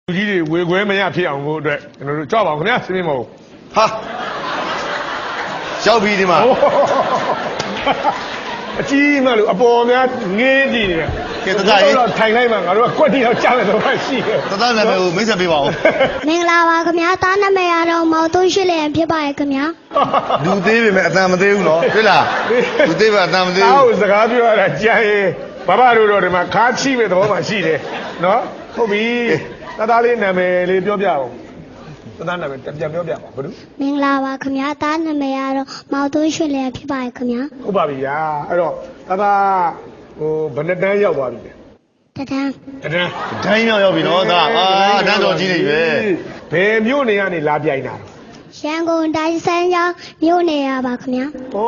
လူကြီးတွေဝေခွဲမရဖြစ်အောင်ကိုအတွက်ကျွန်တော်တို့ကြောက်ပါဦးခင်ဗျာစင်းမဟုတ်ဟာရောက်ပြီဒီမှာအကြီးမှလို့အပေါ်များငင်းကြည့်နေတယ်ကဲတသားရေးထိုင်လိုက်မှငါတို့ကကွက်တီတော့ကြားမယ်တော့ရှိတယ်တသားနာမည်ကိုမိတ်ဆက်ပေးပါဦးမင်္ဂလာပါခင်ဗျာတားနာမည်ရတော့မောင်သွန်းရှိလျင်ဖြစ်ပါရဲ့ခင်ဗျာလူသေးပေမဲ့အတန်မသေးဘူးနော်တွေ့လားလူသေးပဲအတန်မသေးဘူးအော်စကားပြောရတာကြားရင်ဘဘတို့တော့ဒီမှာခါချိမဲ့သဘောမှရှိတယ်နော်ဟုတ်ပြီတသားလေးနာမည်လေးပြောပြအောင်တသားနာမည်ပြန်ပြောပြပါဘာလို့မင်္ဂလာပါခင်ဗျာတားနာမည်ရတော့မောင်သွန်းရှိလျင်ဖြစ်ပါရဲ့ခင်ဗျာဟုတ်ပါပြီဗျာအဲ့တော့တသားဟိုဘယ်နှစ်တန်းရောက်သွားပြီလဲတန်းဒန်းရောက်ပြီနော်ဒါအတန်းတော်ကြီးနေပဲဘယ်မြို့နေကနေလာပြိုင်တာရန်ကုန်တိုင်းစမ်းချောင်းမြို့နေရပါခင်ဗျာဩ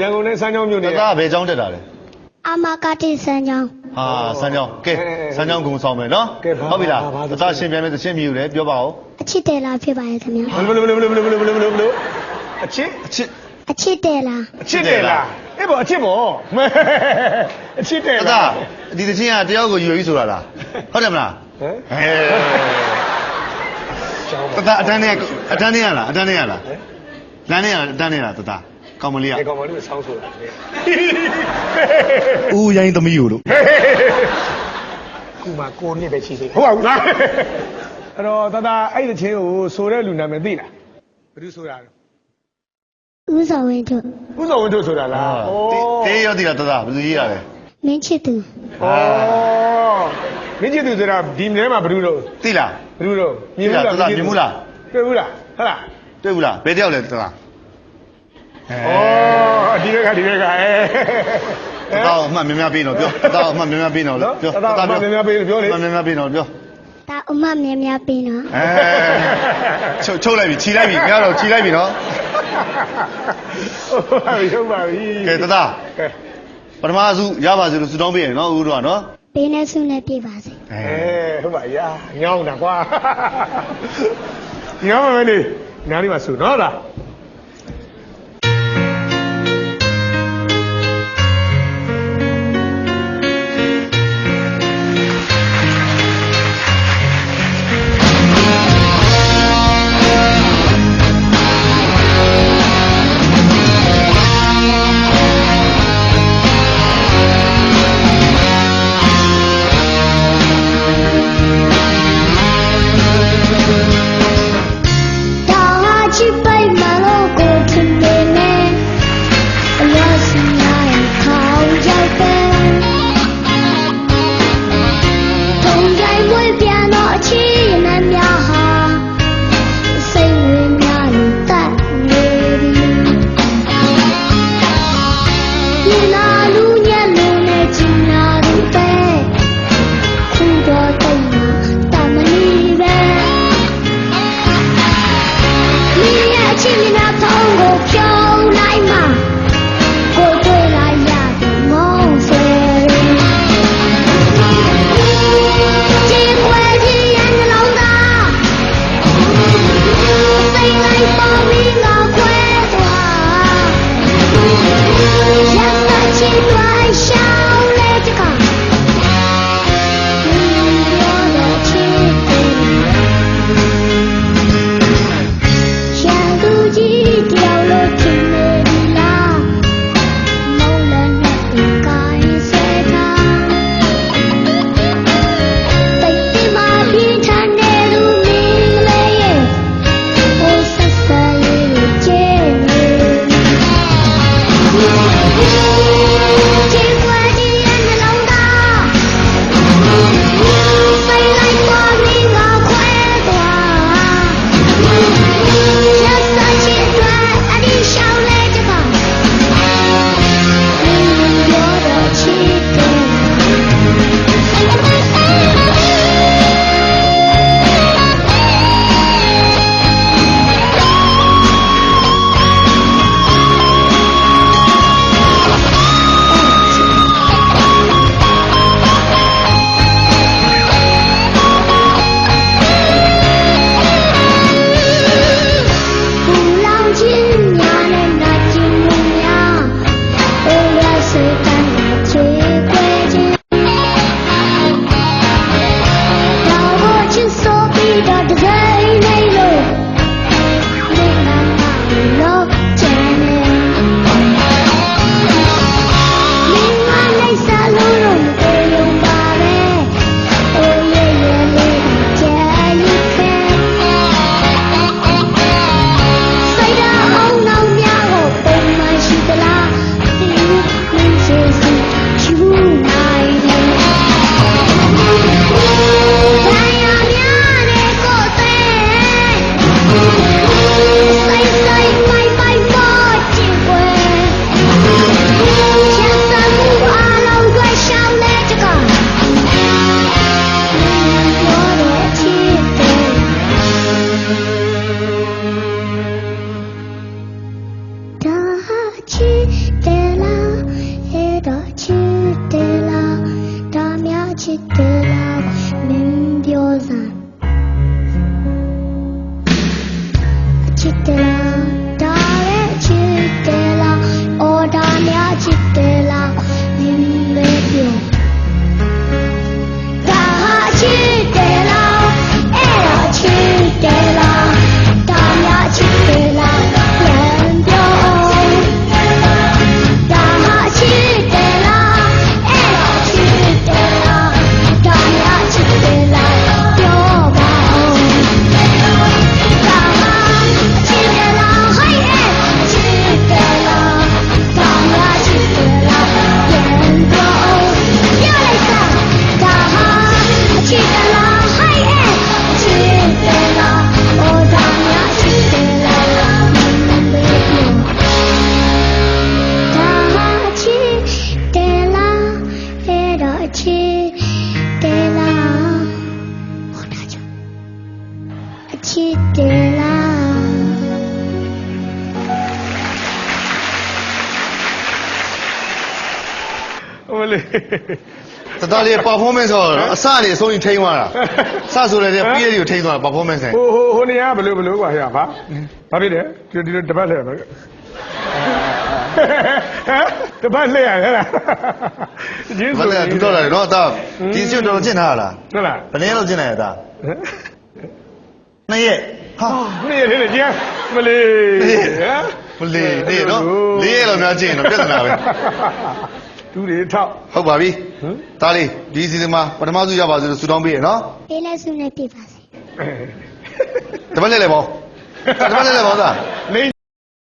ရန်ကုန်တိုင်းစမ်းချောင်းမြို့နေဒါဘယ်ကျောင်းတက်တာလဲအမကတိစမ်းချောင်းဟာစမ်းချောင်းကဲစမ်းချောင်းကုံဆောင်မယ်နော်ဟုတ်ပြီလားအသားရှင်ပြန်မယ်သရှင်မြူလဲပြောပါဦးအချစ်တယ်လားဖြစ်ပါရဲ့ခင်ဗျာဘလို့အချစ်တယ်လားအေးပေါ့အချစ်ပေါ့အချစ်တယ်လားဒီသချင်းကတယောက်ကိုယူရည်ဆိုတာလားဟုတ်တယ်မလားဟမ်တသားအတန်းနဲ့ရလားလမ်းနဲ့ရလားအတန်းနဲ့ရလားတသားကောင်မလေးကကောင်မလေးကိုဆောင်းဆိုတာဦးရိုင်းသမီးကိုလို့ခုမှကိုနှစ်ပဲရှိသေးဟုတ်ပါဘူးလားအဲ့တော့တသားအဲ့ဒီချင်းကိုဆိုတဲ့လူနာမည်သိလားဘယ်သူဆိုတာလဲဦးစောဝင်းတို့ဆိုတာလားတေးရောသိလားတသားဘယ်သူရေးရလဲမင်းချစ်သူမင်းချစ်သူဆိုတာဒီမြဲမှာဘယ်သူလို့သိလားဘယ်သူလို့မြင်ဘူးလားတွေ့ဘူးလားဟုတ်လားတွေ့ဘူးလားဘယ်တယောက်လဲတသားဒီဘက်ကတသားအမှတ်များများပေးတော့ပြောတသားအမှတ်များများပေးတော့ပြောတသားအမှတ်များများပေးလို့ပြောလေအမှတ်များများပေးတော့ပြောတာအမှတ်များများပေးတော့ချုပ်လိုက်ပြီခြိလိုက်ပြီငါတော့ခြိလိုက်ပြီနော်ဟုတ်ပါပြီကဲတသားပထမစုရပါစေလို့ဆုတောင်းပေးရနော်ဦးတို့ကနော်ပေးနေဆုနဲ့ပြပါစေဟုတ်ပါရာညောင်းတာကွာညောင်းမယ်လေနားလေးမှာဆုနော်လားချစ်ပိတ်မ ဖြစ်တယ်လား ဟိုလေ တသားလေး performance ဆိုတော့အစနေအဆုံးကြီးထိန်းသွားတာစဆိုလည်းပြီးရည်ကိုထိန်းသွားတာ performance နဲ့ ဟိုနေရာဘယ်လိုကွာဟဲ့ဘာဖြစ်တယ်ဒီလိုတပတ်လဲဟမ်တပတ်လဲရဟဲ့လားဂျင်း ဘာ ဆို လဲဒူတော့လာတယ်နော်အသားဒီစစ်တော်ကျင့်ထားရလား ဟုတ်လား ဘယ်နည်းလောက်ကျင့်လိုက်ရတာနှစ်ရက်ဟာ နေ့ရက်လေးကျန်မလေးဟမ် မလေးနေနော်လေးရက်လောက်များကျင့်ရင်တော့ပြဿနာပဲ တူတွေထောက် ဟုတ်ပါပြီ ဟမ် သားလေးဒီစီစဉ်မှာပထမဆုံးရပါစေလို့ဆုတောင်းပေးရနော် ပေးလက်စုနဲ့ပြပါစေ တပတ်လဲလဲပေါ့တပတ်လဲလဲပေါ့သား လိ